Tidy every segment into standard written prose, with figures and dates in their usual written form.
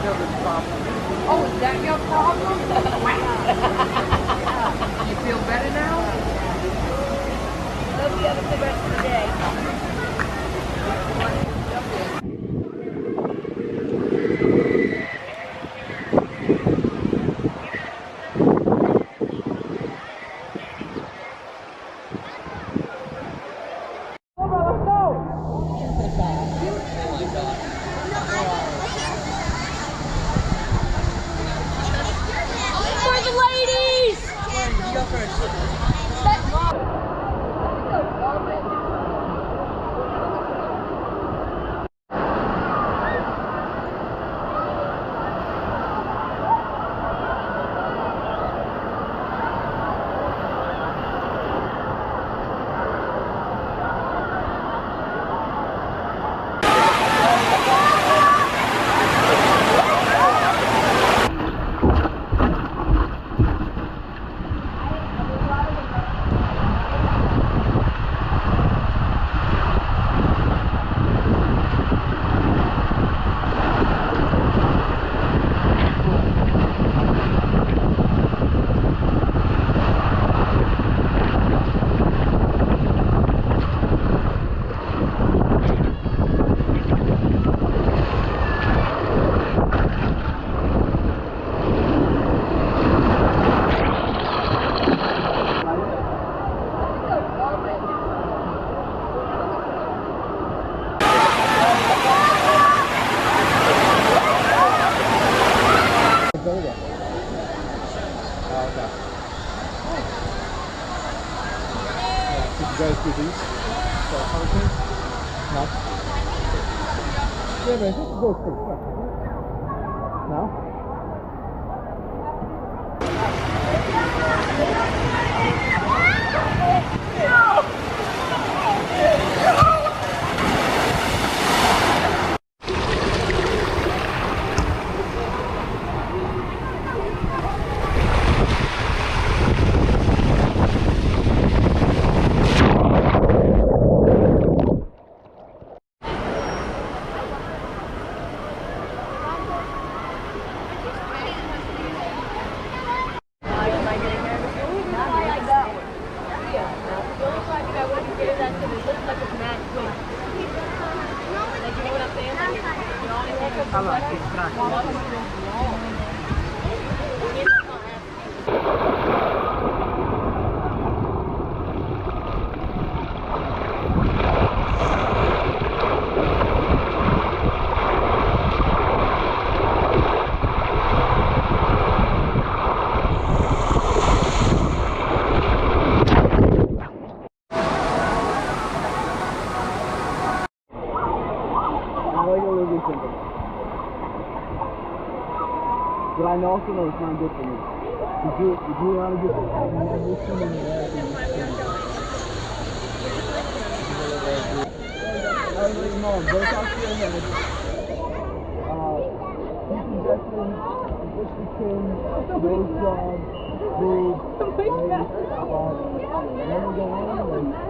children's problem. Oh, is that your problem? You feel better now? Hope you have a good rest of the day. Did you guys do these? For hurricanes? No? Yeah, but I think it goes pretty quick. No? Allora, che strano. But I also know it's not good for me. Did you want to get no, go talk to your head. Decompression, addiction, nose job, food, never go anywhere.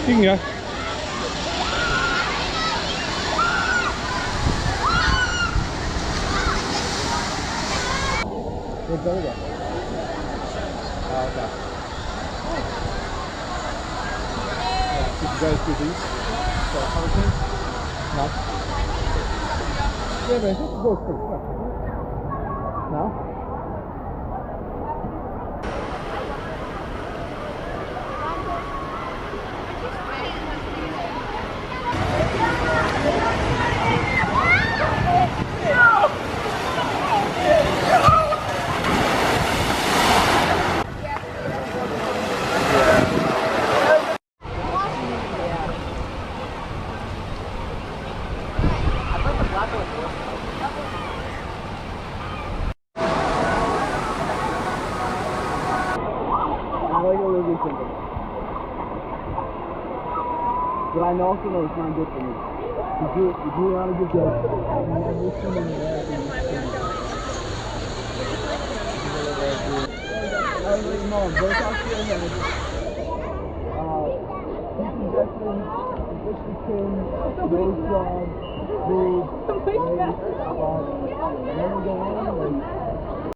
King ya. Where's the other? Oh, okay. Did you guys do these? No? Yeah, but I think it goes pretty quick. No? But I also know it's not good for me. Did you want to give that? No, go talk to your manager. He's suggesting Mr. Kim, nose job, food, and then we go on.